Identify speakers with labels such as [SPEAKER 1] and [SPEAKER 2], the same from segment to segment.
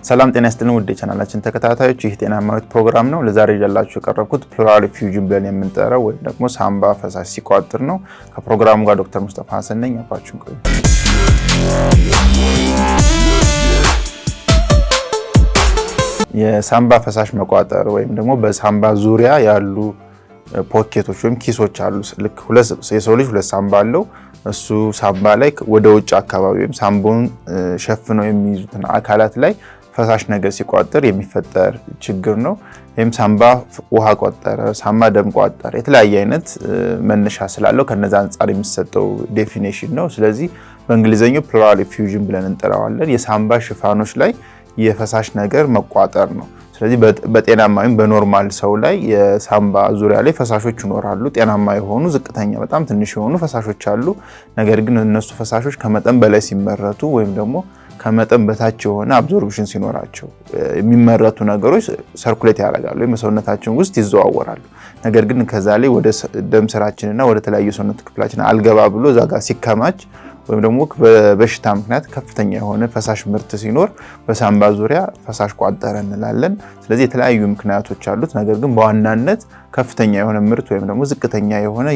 [SPEAKER 1] ሰላም ጤና ይስጥልን ውድ የቻናላችን ተከታታዮች፣ ይህ ጤናማዊት ፕሮግራም ነው። ለዛሬ ይዤላችሁ የቀረብኩት ፕሉራል ኢፊውዥን ብለን የምንጠራው ወይም ደግሞ ሳምባ ፈሳሽ ሲቋጥር ነው። ከፕሮግራሙ ጋር ዶክተር ሙስጠፋ ሐሰን ነኝ። አብራችሁን ቆዩ። የሳምባ ፈሳሽ መቋጠር ወይም ደግሞ በሳምባ ዙሪያ ያሉ ፖኬቶች ወይም ኪሶች አሉ። ልክ የሰው ልጅ ሁለት ሳምባ አለው። እሱ ሳምባ ላይ ወደ ውጭ አካባቢ ወይም ሳምባውን ሸፍነው የሚይዙትን አካላት ላይ ፈሳሽ ነገር ሲቋጠር የሚፈጠር ችግር ነው። ይህም ሳምባ ውሃ ቋጠረ፣ ሳምባ ደም ቋጠረ፣ የተለያየ አይነት መነሻ ስላለው ከነዛ አንፃር የሚሰጠው ዴፊኒሽን ነው። ስለዚህ በእንግሊዘኛው ፕሉራል ኢፊውዥን ብለን እንጠራዋለን። የሳምባ ሽፋኖች ላይ የፈሳሽ ነገር መቋጠር ነው። ስለዚህ በጤናማ ወይም በኖርማል ሰው ላይ የሳምባ ዙሪያ ላይ ፈሳሾች ይኖራሉ። ጤናማ የሆኑ ዝቅተኛ በጣም ትንሽ የሆኑ ፈሳሾች አሉ። ነገር ግን እነሱ ፈሳሾች ከመጠን በላይ ሲመረቱ ወይም ደግሞ ከመጠን በታች የሆነ አብዞርፕሽን ሲኖራቸው የሚመረቱ ነገሮች ሰርኩሌት ያደርጋሉ ወይም በሰውነታችን ውስጥ ይዘዋወራሉ። ነገር ግን ከዛ ላይ ወደ ደም ስራችንና ወደ ተለያዩ ሰውነት ክፍላችን አልገባ ብሎ እዛ ጋር ሲከማች ወይም ደግሞ በበሽታ ምክንያት ከፍተኛ የሆነ ፈሳሽ ምርት ሲኖር በሳምባ ዙሪያ ፈሳሽ ቋጠረ እንላለን። ስለዚህ የተለያዩ ምክንያቶች አሉት። ነገር ግን በዋናነት ከፍተኛ የሆነ ምርት ወይም ደግሞ ዝቅተኛ የሆነ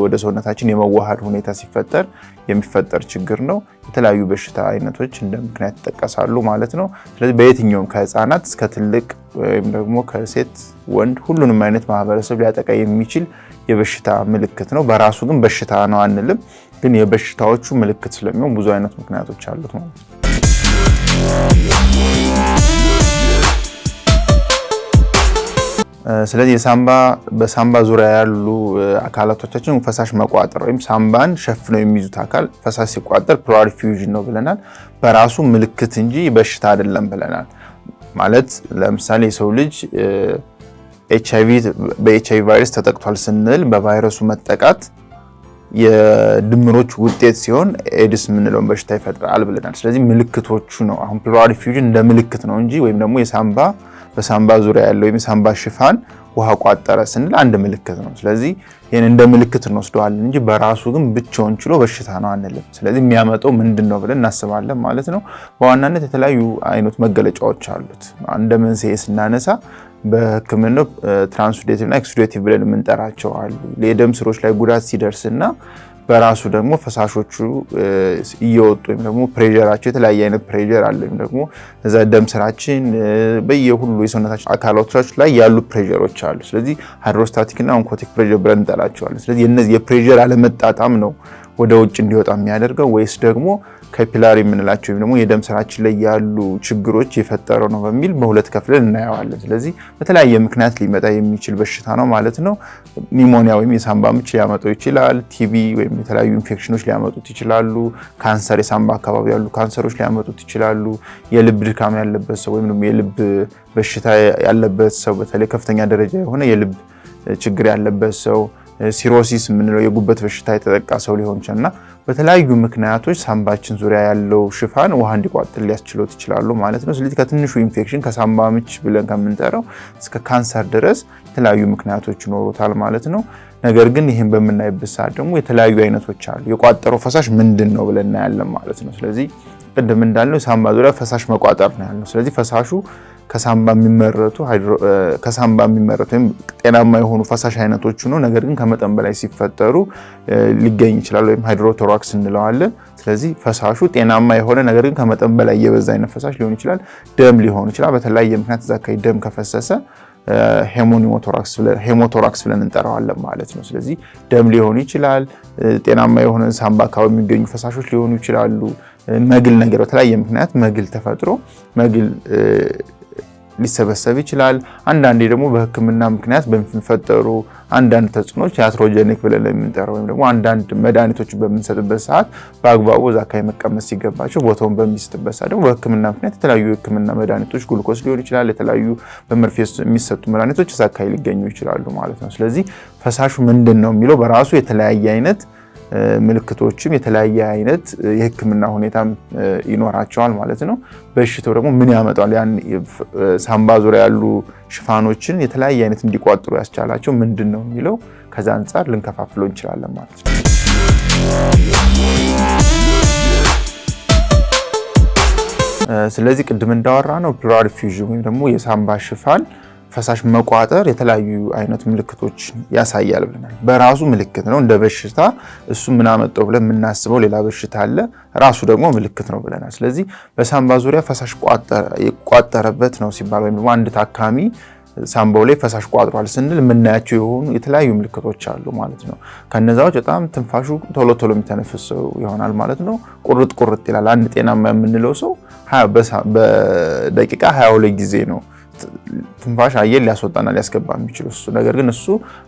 [SPEAKER 1] ወደ ሰውነታችን የመዋሃድ ሁኔታ ሲፈጠር የሚፈጠር ችግር ነው። የተለያዩ በሽታ አይነቶች እንደ ምክንያት ይጠቀሳሉ ማለት ነው። ስለዚህ በየትኛውም ከህፃናት እስከ ትልቅ ወይም ደግሞ ከሴት ወንድ ሁሉንም አይነት ማህበረሰብ ሊያጠቃ የሚችል የበሽታ ምልክት ነው። በራሱ ግን በሽታ ነው አንልም። ግን የበሽታዎቹ ምልክት ስለሚሆን ብዙ አይነት ምክንያቶች አሉት ማለት ነው። ስለዚህ በሳምባ ዙሪያ ያሉ አካላቶቻችን ፈሳሽ መቋጠር ወይም ሳምባን ሸፍነው የሚይዙት አካል ፈሳሽ ሲቋጠር ፕሉራል ኢፊውዥን ነው ብለናል። በራሱ ምልክት እንጂ በሽታ አይደለም ብለናል። ማለት ለምሳሌ የሰው ልጅ በኤችአይቪ ቫይረስ ተጠቅቷል ስንል በቫይረሱ መጠቃት የድምሮች ውጤት ሲሆን ኤድስ የምንለውን በሽታ ይፈጥራል ብለናል። ስለዚህ ምልክቶቹ ነው። አሁን ፕሉራል ኢፊውዥን እንደ ምልክት ነው እንጂ ወይም ደግሞ በሳምባ ዙሪያ ያለው ወይም የሳምባ ሽፋን ውሃ ቋጠረ ስንል አንድ ምልክት ነው። ስለዚህ ይሄን እንደ ምልክት እንወስደዋለን እንጂ በራሱ ግን ብቻውን ችሎ በሽታ ነው አንልም። ስለዚህ የሚያመጣው ምንድነው ብለን እናስባለን ማለት ነው። በዋናነት የተለያዩ አይነት መገለጫዎች አሉት። እንደ መንስኤ ስናነሳ በሕክምናው ትራንስኡዴቲቭ እና ኤክሱዴቲቭ ብለን የምንጠራቸው አሉ። የደም ስሮች ላይ ጉዳት ሲደርስና በራሱ ደግሞ ፈሳሾቹ እየወጡ ወይም ደግሞ ፕሬሸራቸው የተለያየ አይነት ፕሬሸር አለ ወይም ደግሞ እዛ ደም ስራችን በየሁሉ የሰውነታችን አካላቶች ላይ ያሉ ፕሬሸሮች አሉ። ስለዚህ ሃይድሮስታቲክ እና ኦንኮቲክ ፕሬሸር ብለን እንጠራቸዋለን። ስለዚህ የነዚህ የፕሬሸር አለመጣጣም ነው ወደ ውጭ እንዲወጣ የሚያደርገው ወይስ ደግሞ ካፒላሪ የምንላቸው ወይም ደግሞ የደም ስራችን ላይ ያሉ ችግሮች የፈጠረው ነው በሚል በሁለት ከፍለን እናየዋለን። ስለዚህ በተለያየ ምክንያት ሊመጣ የሚችል በሽታ ነው ማለት ነው። ኒሞኒያ ወይም የሳምባ ምች ሊያመጣው ይችላል። ቲቢ ወይም የተለያዩ ኢንፌክሽኖች ሊያመጡት ይችላሉ። ካንሰር፣ የሳምባ አካባቢ ያሉ ካንሰሮች ሊያመጡት ይችላሉ። የልብ ድካም ያለበት ሰው ወይም ደግሞ የልብ በሽታ ያለበት ሰው፣ በተለይ ከፍተኛ ደረጃ የሆነ የልብ ችግር ያለበት ሰው፣ ሲሮሲስ የምንለው የጉበት በሽታ የተጠቃ ሰው ሊሆን ይችላል እና በተለያዩ ምክንያቶች ሳምባችን ዙሪያ ያለው ሽፋን ውሃ እንዲቋጥር ሊያስችሉት ይችላሉ ማለት ነው። ስለዚህ ከትንሹ ኢንፌክሽን ከሳምባ ምች ብለን ከምንጠራው እስከ ካንሰር ድረስ የተለያዩ ምክንያቶች ይኖሩታል ማለት ነው። ነገር ግን ይህን በምናይበት ሰዓት ደግሞ የተለያዩ አይነቶች አሉ። የቋጠረው ፈሳሽ ምንድን ነው ብለን እናያለን ማለት ነው። ስለዚህ ቅድም እንዳልነው ሳምባ ዙሪያ ፈሳሽ መቋጠር ነው ያለው። ስለዚህ ፈሳሹ ከሳምባ የሚመረቱ ወይም ጤናማ የሆኑ ፈሳሽ አይነቶች ነው። ነገር ግን ከመጠን በላይ ሲፈጠሩ ሊገኝ ይችላል ወይም ሃይድሮቶራክስ እንለዋለን። ስለዚህ ፈሳሹ ጤናማ የሆነ ነገር ግን ከመጠን በላይ የበዛ አይነት ፈሳሽ ሊሆን ይችላል። ደም ሊሆን ይችላል። በተለያየ ምክንያት እዛ አካባቢ ደም ከፈሰሰ ሄሞቶራክስ ብለን እንጠራዋለን ማለት ነው። ስለዚህ ደም ሊሆን ይችላል። ጤናማ የሆነ ሳምባ አካባቢ የሚገኙ ፈሳሾች ሊሆኑ ይችላሉ። መግል ነገር በተለያየ ምክንያት መግል ተፈጥሮ መግል ሊሰበሰብ ይችላል። አንዳንዴ ደግሞ በሕክምና ምክንያት በሚፈጠሩ አንዳንድ ተጽዕኖች ያትሮጀኒክ ብለን የምንጠራው ወይም ደግሞ አንዳንድ መድኃኒቶችን በምንሰጥበት ሰዓት በአግባቡ እዛ አካባቢ መቀመጥ ሲገባቸው ቦታውን በሚስትበት ሰዓት ደግሞ በሕክምና ምክንያት የተለያዩ የሕክምና መድኃኒቶች ግሉኮስ ሊሆን ይችላል። የተለያዩ በመርፌ የሚሰጡ መድኃኒቶች እዛ አካባቢ ሊገኙ ይችላሉ ማለት ነው። ስለዚህ ፈሳሹ ምንድን ነው የሚለው በራሱ የተለያየ አይነት ምልክቶችም የተለያየ አይነት የህክምና ሁኔታም ይኖራቸዋል ማለት ነው። በሽታው ደግሞ ምን ያመጣል? ያን ሳምባ ዙሪያ ያሉ ሽፋኖችን የተለያየ አይነት እንዲቋጥሩ ያስቻላቸው ምንድነው የሚለው ከዛ አንፃር ልንከፋፍለው እንችላለን ማለት ነው። ስለዚህ ቅድም እንዳወራ ነው ፕሉራል ፊውዥን ወይም ደግሞ የሳምባ ሽፋን ፈሳሽ መቋጠር የተለያዩ አይነት ምልክቶች ያሳያል ብለናል። በራሱ ምልክት ነው እንደ በሽታ እሱ ምን አመጣው ብለን የምናስበው ሌላ በሽታ አለ፣ ራሱ ደግሞ ምልክት ነው ብለናል። ስለዚህ በሳምባ ዙሪያ ፈሳሽ ቋጠረበት ነው ሲባል ወይም ደግሞ አንድ ታካሚ ሳምባው ላይ ፈሳሽ ቋጥሯል ስንል የምናያቸው የሆኑ የተለያዩ ምልክቶች አሉ ማለት ነው። ከነዛ ውጭ በጣም ትንፋሹ ቶሎ ቶሎ የሚተነፍሰው ይሆናል ማለት ነው። ቁርጥ ይላል። አንድ ጤናማ የምንለው ሰው በደቂቃ 22 ጊዜ ነው ትንፋሽ አየር ሊያስወጣና ሊያስገባ የሚችለው እሱ። ነገር ግን እሱ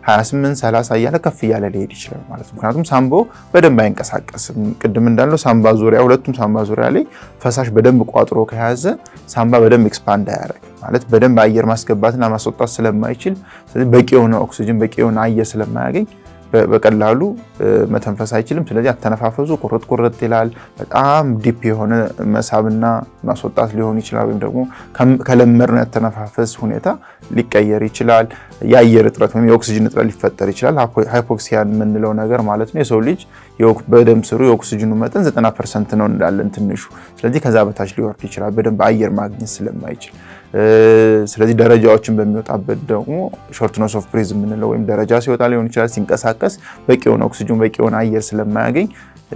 [SPEAKER 1] 28 30 እያለ ከፍ እያለ ሊሄድ ይችላል ማለት ነው። ምክንያቱም ሳምባው በደንብ አይንቀሳቀስም። ቅድም እንዳለው ሳምባ ዙሪያ ሁለቱም ሳምባ ዙሪያ ላይ ፈሳሽ በደንብ ቋጥሮ ከያዘ ሳምባ በደንብ ኤክስፓንድ አያደርግ ማለት በደንብ አየር ማስገባትና ማስወጣት ስለማይችል፣ ስለዚህ በቂ የሆነ ኦክሲጅን በቂ የሆነ አየር ስለማያገኝ በቀላሉ መተንፈስ አይችልም። ስለዚህ አተነፋፈሱ ቁርጥ ይላል። በጣም ዲፕ የሆነ መሳብና ማስወጣት ሊሆን ይችላል። ወይም ደግሞ ከለመድነው ያተነፋፈስ ሁኔታ ሊቀየር ይችላል። የአየር እጥረት ወይም የኦክሲጅን እጥረት ሊፈጠር ይችላል። ሃይፖክሲያን የምንለው ነገር ማለት ነው። የሰው ልጅ በደም ስሩ የኦክሲጅኑ መጠን 90% ነው እንዳለን ትንሹ። ስለዚህ ከዛ በታች ሊወርድ ይችላል በደንብ አየር ማግኘት ስለማይችል። ስለዚህ ደረጃዎችን በሚወጣበት ደግሞ ሾርትነስ ኦፍ ብሬዝ የምንለው ወይም ደረጃ ሲወጣ ሊሆን ይችላል። ሲንቀሳቀስ በቂ የሆነ ኦክሲጅን በቂ የሆነ አየር ስለማያገኝ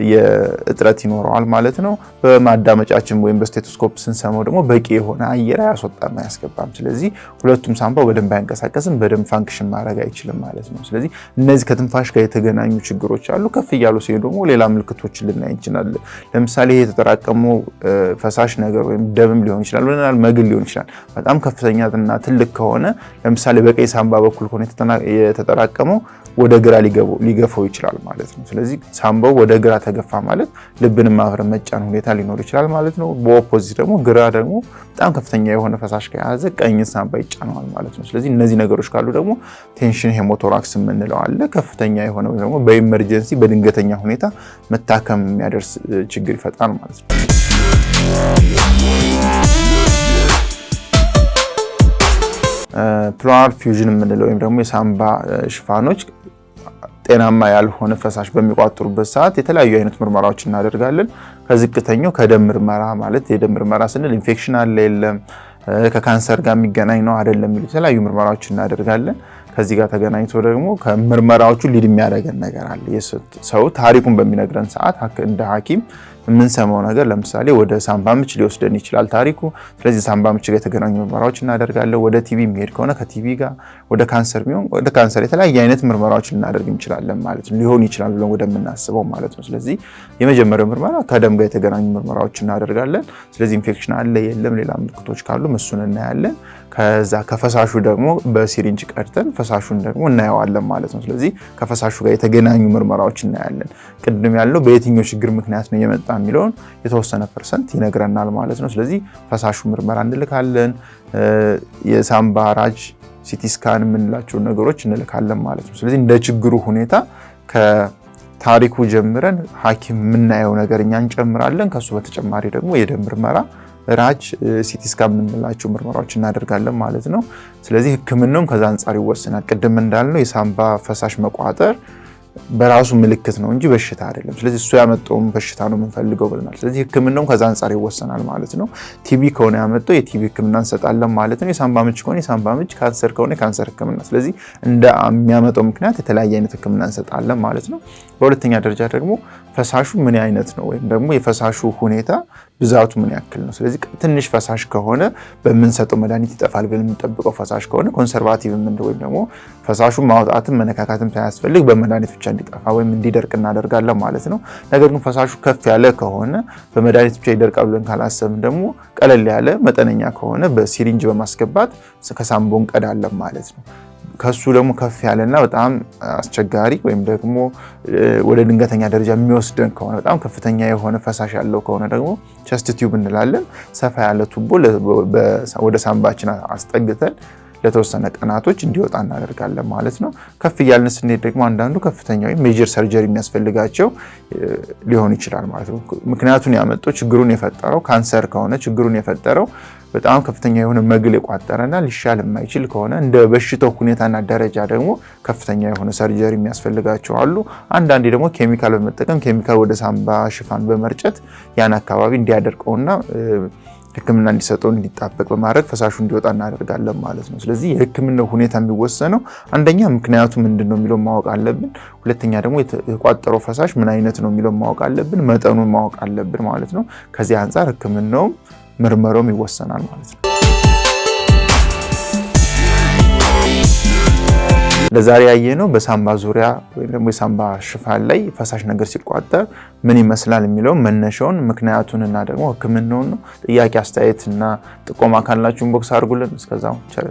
[SPEAKER 1] የእጥረት ይኖረዋል ማለት ነው። በማዳመጫችን ወይም በስቴቶስኮፕ ስንሰማው ደግሞ በቂ የሆነ አየር አያስወጣም አያስገባም። ስለዚህ ሁለቱም ሳምባው በደንብ አይንቀሳቀስም፣ በደንብ ፋንክሽን ማድረግ አይችልም ማለት ነው። ስለዚህ እነዚህ ከትንፋሽ ጋር የተገናኙ ችግሮች አሉ። ከፍ እያሉ ሲሄዱ ደግሞ ሌላ ምልክቶችን ልናይ እንችላለን። ለምሳሌ ይሄ የተጠራቀመው ፈሳሽ ነገር ወይም ደምም ሊሆን ይችላል ብለናል፣ መግል ሊሆን ይችላል። በጣም ከፍተኛና ትልቅ ከሆነ ለምሳሌ በቀኝ ሳምባ በኩል ከሆነ የተጠራቀመው ወደ ግራ ሊገፋው ይችላል ማለት ነው። ስለዚህ ሳምባው ወደ ግራ ተገፋ ማለት ልብንም ማብረን መጫን ሁኔታ ሊኖር ይችላል ማለት ነው። በኦፖዚት ደግሞ ግራ ደግሞ በጣም ከፍተኛ የሆነ ፈሳሽ ከያዘ ቀኝ ሳምባ ይጫነዋል ማለት ነው። ስለዚህ እነዚህ ነገሮች ካሉ ደግሞ ቴንሽን ሄሞቶራክስ የምንለው አለ። ከፍተኛ የሆነ ወይ ደግሞ በኢመርጀንሲ በድንገተኛ ሁኔታ መታከም የሚያደርስ ችግር ይፈጥራል ማለት ነው። ፕሉራል ፊውዥን የምንለው ወይም ደግሞ የሳምባ ሽፋኖች ጤናማ ያልሆነ ፈሳሽ በሚቋጥሩበት ሰዓት የተለያዩ አይነት ምርመራዎች እናደርጋለን። ከዝቅተኛው ከደም ምርመራ ማለት የደም ምርመራ ስንል ኢንፌክሽን አለ የለም፣ ከካንሰር ጋር የሚገናኝ ነው አይደለም የሚሉ የተለያዩ ምርመራዎች እናደርጋለን። ከዚህ ጋር ተገናኝቶ ደግሞ ከምርመራዎቹ ሊድ የሚያደርገን ነገር አለ። ሰው ታሪኩን በሚነግረን ሰዓት እንደ ሐኪም የምንሰማው ነገር ለምሳሌ ወደ ሳምባ ምች ሊወስደን ይችላል ታሪኩ። ስለዚህ ሳምባ ምች ጋር የተገናኙ ምርመራዎች እናደርጋለን። ወደ ቲቪ የሚሄድ ከሆነ ከቲቪ ጋር፣ ወደ ካንሰር የሚሆን ወደ ካንሰር የተለያየ አይነት ምርመራዎች ልናደርግ እንችላለን ማለት ነው። ሊሆን ይችላል ብለን ወደምናስበው ማለት ነው። ስለዚህ የመጀመሪያው ምርመራ ከደም ጋር የተገናኙ ምርመራዎች እናደርጋለን። ስለዚህ ኢንፌክሽን አለ የለም፣ ሌላ ምልክቶች ካሉ እሱን እናያለን። ከዛ ከፈሳሹ ደግሞ በሲሪንጅ ቀድተን ፈሳሹን ደግሞ እናየዋለን ማለት ነው። ስለዚህ ከፈሳሹ ጋር የተገናኙ ምርመራዎች እናያለን። ቅድም ያለው በየትኛው ችግር ምክንያት ነው የመጣ የሚለውን የተወሰነ ፐርሰንት ይነግረናል ማለት ነው። ስለዚህ ፈሳሹ ምርመራ እንልካለን። የሳምባ ራጅ፣ ሲቲ ስካን የምንላቸውን ነገሮች እንልካለን ማለት ነው። ስለዚህ እንደ ችግሩ ሁኔታ ከታሪኩ ጀምረን ሐኪም የምናየው ነገር እኛ እንጨምራለን። ከሱ በተጨማሪ ደግሞ የደም ምርመራ፣ ራጅ፣ ሲቲ ስካን የምንላቸው ምርመራዎች እናደርጋለን ማለት ነው። ስለዚህ ሕክምናውም ከዛ አንጻር ይወሰናል። ቅድም እንዳልነው የሳምባ ፈሳሽ መቋጠር በራሱ ምልክት ነው እንጂ በሽታ አይደለም። ስለዚህ እሱ ያመጣውን በሽታ ነው የምንፈልገው ብለናል። ስለዚህ ሕክምናውም ከዛ አንጻር ይወሰናል ማለት ነው። ቲቢ ከሆነ ያመጣው የቲቢ ሕክምና እንሰጣለን ማለት ነው። የሳምባ ምች ከሆነ የሳምባ ምች፣ ካንሰር ከሆነ የካንሰር ሕክምና። ስለዚህ እንደሚያመጣው ምክንያት የተለያየ አይነት ሕክምና እንሰጣለን ማለት ነው። በሁለተኛ ደረጃ ደግሞ ፈሳሹ ምን አይነት ነው ወይም ደግሞ የፈሳሹ ሁኔታ ብዛቱ ምን ያክል ነው። ስለዚህ ትንሽ ፈሳሽ ከሆነ በምንሰጠው መድኃኒት ይጠፋል ብለን የምንጠብቀው ፈሳሽ ከሆነ ኮንሰርቫቲቭ የምንለው ወይም ደግሞ ፈሳሹን ማውጣትም መነካካትም ሳያስፈልግ በመድኃኒት ብቻ እንዲጠፋ ወይም እንዲደርቅ እናደርጋለን ማለት ነው። ነገር ግን ፈሳሹ ከፍ ያለ ከሆነ በመድኃኒት ብቻ ይደርቃል ብለን ካላሰብን ደግሞ ቀለል ያለ መጠነኛ ከሆነ በሲሪንጅ በማስገባት ከሳምባው እንቀዳለን ማለት ነው። ከሱ ደግሞ ከፍ ያለና በጣም አስቸጋሪ ወይም ደግሞ ወደ ድንገተኛ ደረጃ የሚወስደን ከሆነ በጣም ከፍተኛ የሆነ ፈሳሽ ያለው ከሆነ ደግሞ ቸስት ቲዩብ እንላለን። ሰፋ ያለ ቱቦ ወደ ሳምባችን አስጠግተን ለተወሰነ ቀናቶች እንዲወጣ እናደርጋለን ማለት ነው። ከፍ እያልን ስንሄድ ደግሞ አንዳንዱ ከፍተኛ ወይም ሜጀር ሰርጀሪ የሚያስፈልጋቸው ሊሆን ይችላል ማለት ነው። ምክንያቱን ያመጣው ችግሩን የፈጠረው ካንሰር ከሆነ ችግሩን የፈጠረው በጣም ከፍተኛ የሆነ መግል የቋጠረና ሊሻል የማይችል ከሆነ እንደ በሽታው ሁኔታና ደረጃ ደግሞ ከፍተኛ የሆነ ሰርጀሪ የሚያስፈልጋቸው አሉ። አንዳንዴ ደግሞ ኬሚካል በመጠቀም ኬሚካል ወደ ሳምባ ሽፋን በመርጨት ያን አካባቢ እንዲያደርቀውና ሕክምና እንዲሰጠው እንዲጣበቅ በማድረግ ፈሳሹ እንዲወጣ እናደርጋለን ማለት ነው። ስለዚህ የሕክምናው ሁኔታ የሚወሰነው አንደኛ ምክንያቱ ምንድነው የሚለው ማወቅ አለብን። ሁለተኛ ደግሞ የተቋጠረው ፈሳሽ ምን አይነት ነው የሚለው ማወቅ አለብን፣ መጠኑን ማወቅ አለብን ማለት ነው። ከዚህ አንፃር ሕክምናውም ምርመራውም ይወሰናል ማለት ነው። ለዛሬ ያየነው በሳምባ ዙሪያ ወይም ደግሞ የሳምባ ሽፋን ላይ ፈሳሽ ነገር ሲቋጠር ምን ይመስላል የሚለው መነሻውን ምክንያቱንና ደግሞ ህክምናውን ነው። ጥያቄ አስተያየትና ጥቆማ ካላችሁ ኢንቦክስ አድርጉልን። እስከዛው ቸር